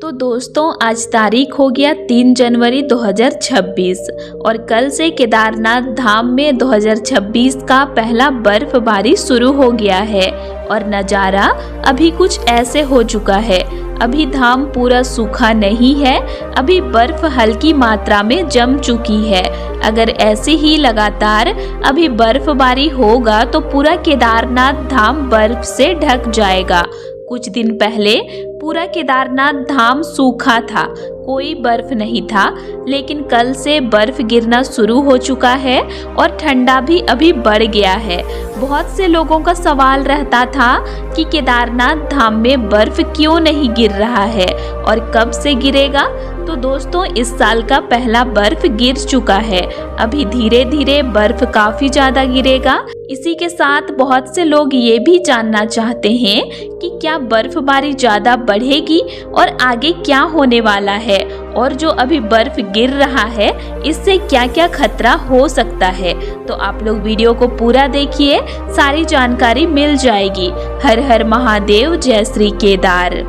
तो दोस्तों आज तारीख हो गया 3 जनवरी 2026 और कल से केदारनाथ धाम में 2026 का पहला बर्फबारी शुरू हो गया है और नज़ारा अभी कुछ ऐसे हो चुका है। अभी धाम पूरा सूखा नहीं है, अभी बर्फ हल्की मात्रा में जम चुकी है। अगर ऐसे ही लगातार अभी बर्फबारी होगा तो पूरा केदारनाथ धाम बर्फ से ढक जाएगा। कुछ दिन पहले पूरा केदारनाथ धाम सूखा था, कोई बर्फ नहीं था, लेकिन कल से बर्फ गिरना शुरू हो चुका है और ठंडा भी अभी बढ़ गया है। बहुत से लोगों का सवाल रहता था कि केदारनाथ धाम में बर्फ क्यों नहीं गिर रहा है और कब से गिरेगा। तो दोस्तों इस साल का पहला बर्फ गिर चुका है, अभी धीरे धीरे बर्फ काफी ज्यादा गिरेगा। इसी के साथ बहुत से लोग ये भी जानना चाहते हैं कि क्या बर्फबारी ज्यादा बढ़ेगी और आगे क्या होने वाला है और जो अभी बर्फ गिर रहा है इससे क्या क्या खतरा हो सकता है। तो आप लोग वीडियो को पूरा देखिए, सारी जानकारी मिल जाएगी। हर हर महादेव, जय श्री केदार।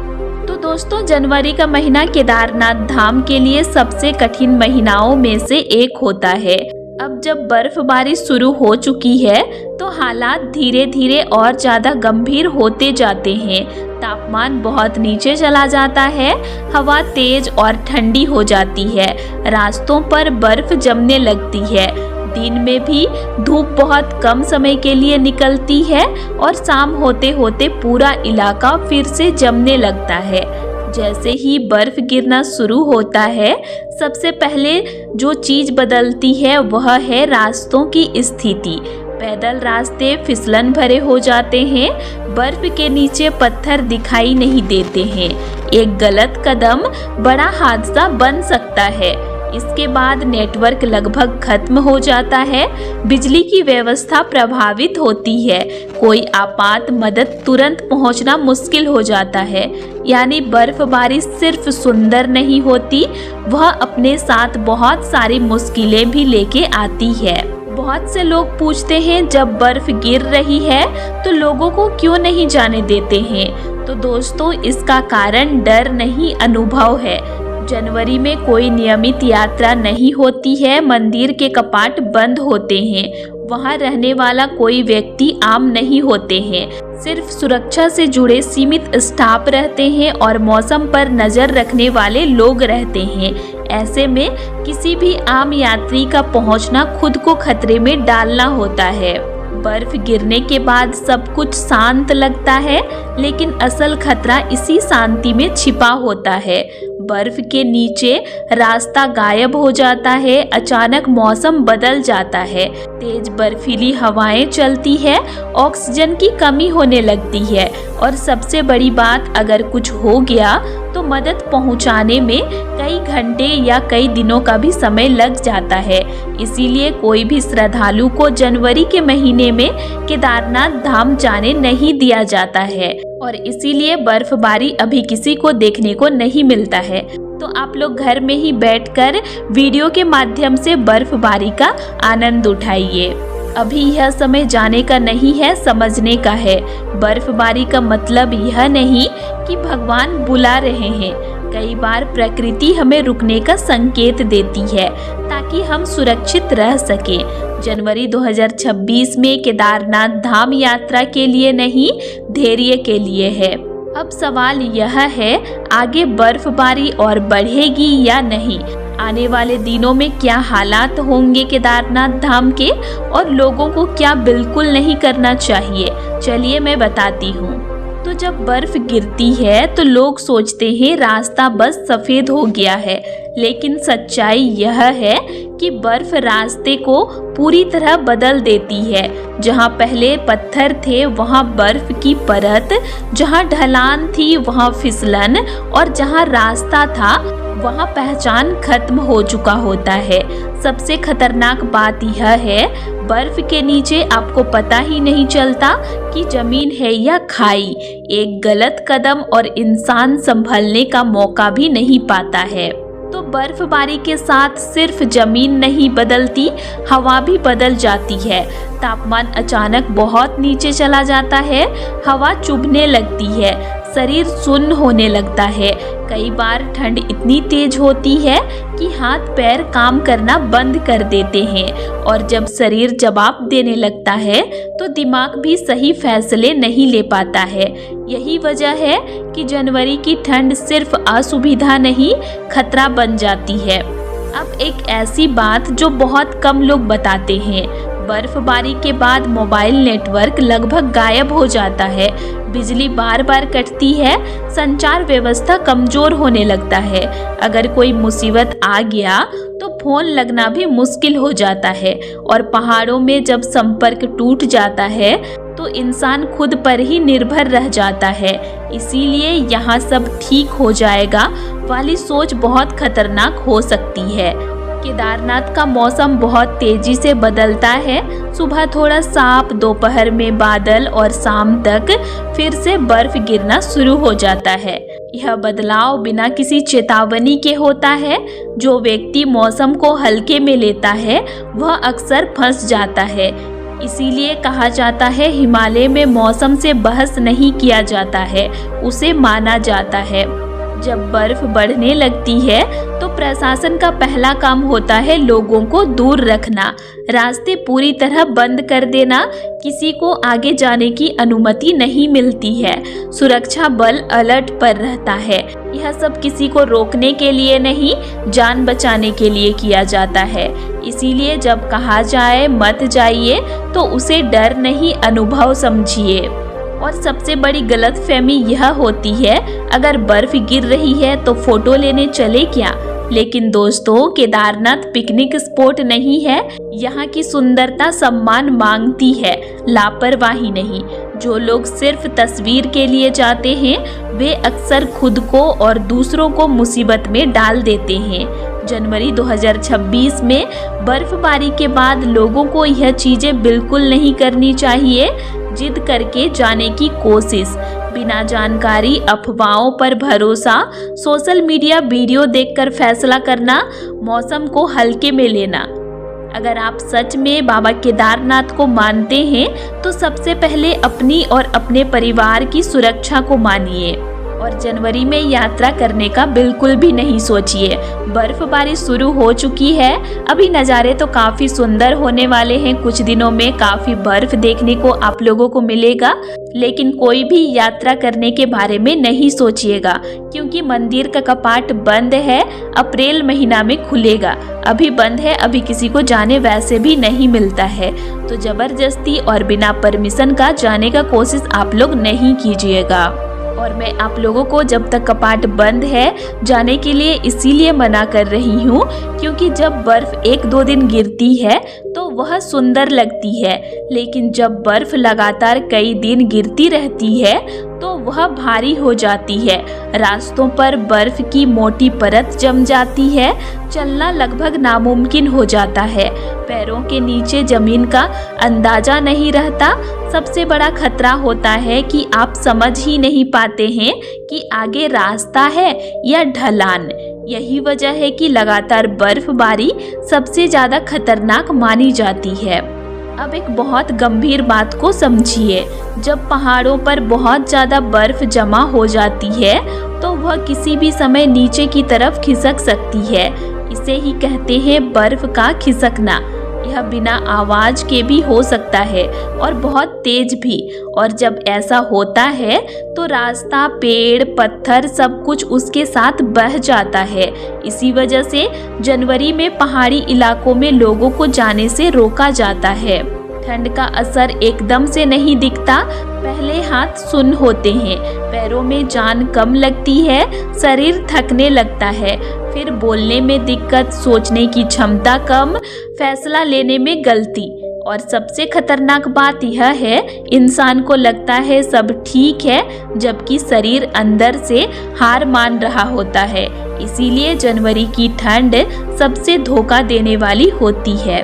तो दोस्तों जनवरी का महीना केदारनाथ धाम के लिए सबसे कठिन महीनाओं में से एक होता है। अब जब बर्फबारी शुरू हो चुकी है तो हालात धीरे धीरे और ज्यादा गंभीर होते जाते हैं। तापमान बहुत नीचे चला जाता है, हवा तेज और ठंडी हो जाती है, रास्तों पर बर्फ जमने लगती है, दिन में भी धूप बहुत कम समय के लिए निकलती है और शाम होते होते पूरा इलाका फिर से जमने लगता है। जैसे ही बर्फ गिरना शुरू होता है सबसे पहले जो चीज बदलती है वह है रास्तों की स्थिति। पैदल रास्ते फिसलन भरे हो जाते हैं, बर्फ के नीचे पत्थर दिखाई नहीं देते हैं। एक गलत कदम बड़ा हादसा बन सकता है। इसके बाद नेटवर्क लगभग खत्म हो जाता है, बिजली की व्यवस्था प्रभावित होती है, कोई आपात मदद तुरंत पहुंचना मुश्किल हो जाता है। यानी बर्फबारी सिर्फ सुंदर नहीं होती, वह अपने साथ बहुत सारी मुश्किलें भी लेके आती है। बहुत से लोग पूछते हैं जब बर्फ गिर रही है तो लोगों को क्यों नहीं जाने देते हैं। तो दोस्तों इसका कारण डर नहीं, अनुभव है। जनवरी में कोई नियमित यात्रा नहीं होती है, मंदिर के कपाट बंद होते हैं, वहां रहने वाला कोई व्यक्ति आम नहीं होते हैं, सिर्फ सुरक्षा से जुड़े सीमित स्टाफ रहते हैं और मौसम पर नजर रखने वाले लोग रहते हैं। ऐसे में किसी भी आम यात्री का पहुंचना खुद को खतरे में डालना होता है। बर्फ गिरने के बाद सब कुछ शांत लगता है, लेकिन असल खतरा इसी शांति में छिपा होता है। बर्फ के नीचे रास्ता गायब हो जाता है, अचानक मौसम बदल जाता है, तेज बर्फीली हवाएं चलती है, ऑक्सीजन की कमी होने लगती है और सबसे बड़ी बात अगर कुछ हो गया तो मदद पहुंचाने में कई घंटे या कई दिनों का भी समय लग जाता है। इसीलिए कोई भी श्रद्धालु को जनवरी के महीने में केदारनाथ धाम जाने नहीं दिया जाता है और इसीलिए बर्फबारी अभी किसी को देखने को नहीं मिलता है। तो आप लोग घर में ही बैठकर वीडियो के माध्यम से बर्फबारी का आनंद उठाइए। अभी यह समय जाने का नहीं है, समझने का है। बर्फबारी का मतलब यह नहीं कि भगवान बुला रहे हैं। कई बार प्रकृति हमें रुकने का संकेत देती है ताकि हम सुरक्षित रह सकें। जनवरी 2026 में केदारनाथ धाम यात्रा के लिए नहीं, धैर्य के लिए है। अब सवाल यह है आगे बर्फबारी और बढ़ेगी या नहीं, आने वाले दिनों में क्या हालात होंगे केदारनाथ धाम के और लोगों को क्या बिल्कुल नहीं करना चाहिए। चलिए मैं बताती हूँ। तो जब बर्फ गिरती है तो लोग सोचते हैं रास्ता बस सफेद हो गया है, लेकिन सच्चाई यह है कि बर्फ रास्ते को पूरी तरह बदल देती है। जहाँ पहले पत्थर थे वहाँ बर्फ की परत, जहाँ ढलान थी वहाँ फिसलन और जहाँ रास्ता था वहाँ पहचान खत्म हो चुका होता है। सबसे खतरनाक बात यह है बर्फ के नीचे आपको पता ही नहीं चलता कि जमीन है या खाई। एक गलत कदम और इंसान संभलने का मौका भी नहीं पाता है। तो बर्फबारी के साथ सिर्फ जमीन नहीं बदलती, हवा भी बदल जाती है। तापमान अचानक बहुत नीचे चला जाता है, हवा चुभने लगती है, शरीर सुन्न होने लगता है। कई बार ठंड इतनी तेज होती है कि हाथ पैर काम करना बंद कर देते हैं और जब शरीर जवाब देने लगता है तो दिमाग भी सही फैसले नहीं ले पाता है। यही वजह है कि जनवरी की ठंड सिर्फ असुविधा नहीं, खतरा बन जाती है। अब एक ऐसी बात जो बहुत कम लोग बताते हैं, बर्फबारी के बाद मोबाइल नेटवर्क लगभग गायब हो जाता है, बिजली बार बार कटती है, संचार व्यवस्था कमजोर होने लगता है। अगर कोई मुसीबत आ गया तो फोन लगना भी मुश्किल हो जाता है और पहाड़ों में जब संपर्क टूट जाता है तो इंसान खुद पर ही निर्भर रह जाता है। इसीलिए यहाँ सब ठीक हो जाएगा वाली सोच बहुत खतरनाक हो सकती है। केदारनाथ का मौसम बहुत तेजी से बदलता है। सुबह थोड़ा साफ, दोपहर में बादल और शाम तक फिर से बर्फ गिरना शुरू हो जाता है। यह बदलाव बिना किसी चेतावनी के होता है। जो व्यक्ति मौसम को हल्के में लेता है वह अक्सर फंस जाता है। इसीलिए कहा जाता है हिमालय में मौसम से बहस नहीं किया जाता है, उसे माना जाता है। जब बर्फ बढ़ने लगती है तो प्रशासन का पहला काम होता है लोगों को दूर रखना, रास्ते पूरी तरह बंद कर देना, किसी को आगे जाने की अनुमति नहीं मिलती है। सुरक्षा बल अलर्ट पर रहता है। यह सब किसी को रोकने के लिए नहीं, जान बचाने के लिए किया जाता है। इसीलिए जब कहा जाए मत जाइए तो उसे डर नहीं, अनुभव समझिए। और सबसे बड़ी गलतफहमी यह होती है अगर बर्फ गिर रही है तो फोटो लेने चले क्या। लेकिन दोस्तों, केदारनाथ पिकनिक स्पॉट नहीं है। यहाँ की सुंदरता सम्मान मांगती है, लापरवाही नहीं। जो लोग सिर्फ तस्वीर के लिए जाते हैं वे अक्सर खुद को और दूसरों को मुसीबत में डाल देते हैं। जनवरी 2026 में बर्फबारी के बाद लोगों को यह चीजें बिल्कुल नहीं करनी चाहिए। जिद करके जाने की कोशिश, बिना जानकारी, अफवाहों पर भरोसा, सोशल मीडिया वीडियो देखकर फैसला करना, मौसम को हल्के में लेना। अगर आप सच में बाबा केदारनाथ को मानते हैं तो सबसे पहले अपनी और अपने परिवार की सुरक्षा को मानिए और जनवरी में यात्रा करने का बिल्कुल भी नहीं सोचिए। बर्फबारी शुरू हो चुकी है, अभी नज़ारे तो काफ़ी सुंदर होने वाले हैं। कुछ दिनों में काफ़ी बर्फ देखने को आप लोगों को मिलेगा, लेकिन कोई भी यात्रा करने के बारे में नहीं सोचिएगा क्योंकि मंदिर का कपाट बंद है। अप्रैल महीना में खुलेगा, अभी बंद है, अभी किसी को जाने वैसे भी नहीं मिलता है। तो ज़बरदस्ती और बिना परमिशन का जाने का कोशिश आप लोग नहीं कीजिएगा। और मैं आप लोगों को जब तक कपाट बंद है जाने के लिए इसीलिए मना कर रही हूँ क्योंकि जब बर्फ 1-2 दिन गिरती है तो वह सुंदर लगती है, लेकिन जब बर्फ लगातार कई दिन गिरती रहती है तो वह भारी हो जाती है। रास्तों पर बर्फ की मोटी परत जम जाती है, चलना लगभग नामुमकिन हो जाता है। पैरों के नीचे जमीन का अंदाजा नहीं रहता। सबसे बड़ा खतरा होता है कि आप समझ ही नहीं पाते हैं कि आगे रास्ता है या ढलान। यही वजह है कि लगातार बर्फबारी सबसे ज्यादा खतरनाक मानी जाती है। अब एक बहुत गंभीर बात को समझिए, जब पहाड़ों पर बहुत ज़्यादा बर्फ जमा हो जाती है तो वह किसी भी समय नीचे की तरफ खिसक सकती है। इसे ही कहते हैं बर्फ का खिसकना। यह बिना आवाज़ के भी हो सकता है और बहुत तेज भी। और जब ऐसा होता है तो रास्ता, पेड़, पत्थर सब कुछ उसके साथ बह जाता है। इसी वजह से जनवरी में पहाड़ी इलाकों में लोगों को जाने से रोका जाता है। ठंड का असर एकदम से नहीं दिखता, पहले हाथ सुन्न होते हैं, पैरों में जान कम लगती है, शरीर थकने लगता है, फिर बोलने में दिक्कत, सोचने की क्षमता कम, फैसला लेने में गलती। और सबसे खतरनाक बात यह है, इंसान को लगता है सब ठीक है जबकि शरीर अंदर से हार मान रहा होता है। इसीलिए जनवरी की ठंड सबसे धोखा देने वाली होती है।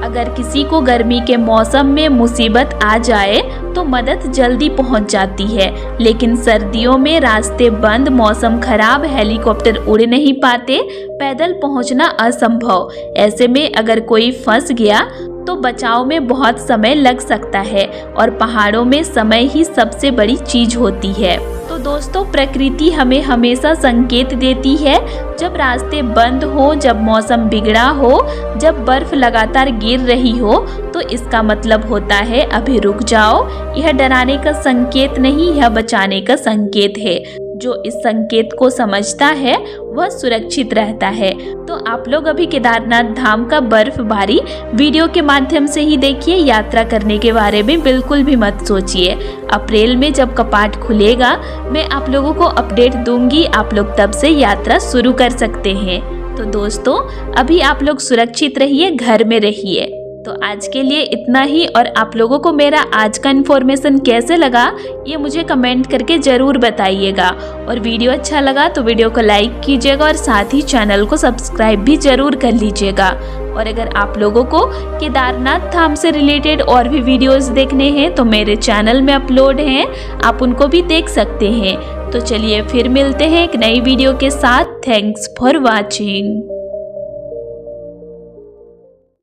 अगर किसी को गर्मी के मौसम में मुसीबत आ जाए तो मदद जल्दी पहुंच जाती है, लेकिन सर्दियों में रास्ते बंद, मौसम खराब, हेलीकॉप्टर उड़ नहीं पाते, पैदल पहुंचना असंभव। ऐसे में अगर कोई फंस गया तो बचाव में बहुत समय लग सकता है और पहाड़ों में समय ही सबसे बड़ी चीज होती है। तो दोस्तों, प्रकृति हमें हमेशा संकेत देती है। जब रास्ते बंद हो, जब मौसम बिगड़ा हो, जब बर्फ लगातार गिर रही हो, तो इसका मतलब होता है अभी रुक जाओ। यह डराने का संकेत नहीं, यह बचाने का संकेत है। जो इस संकेत को समझता है वह सुरक्षित रहता है। तो आप लोग अभी केदारनाथ धाम का बर्फबारी वीडियो के माध्यम से ही देखिए। यात्रा करने के बारे में बिल्कुल भी मत सोचिए। अप्रैल में जब कपाट खुलेगा मैं आप लोगों को अपडेट दूंगी, आप लोग तब से यात्रा शुरू कर सकते हैं। तो दोस्तों, अभी आप लोग सुरक्षित रहिए, घर में रहिए। तो आज के लिए इतना ही। और आप लोगों को मेरा आज का इन्फॉर्मेशन कैसे लगा ये मुझे कमेंट करके ज़रूर बताइएगा। और वीडियो अच्छा लगा तो वीडियो को लाइक कीजिएगा और साथ ही चैनल को सब्सक्राइब भी ज़रूर कर लीजिएगा। और अगर आप लोगों को केदारनाथ धाम से रिलेटेड और भी वीडियोस देखने हैं तो मेरे चैनल में अपलोड हैं, आप उनको भी देख सकते हैं। तो चलिए फिर मिलते हैं एक नई वीडियो के साथ। Thanks for watching.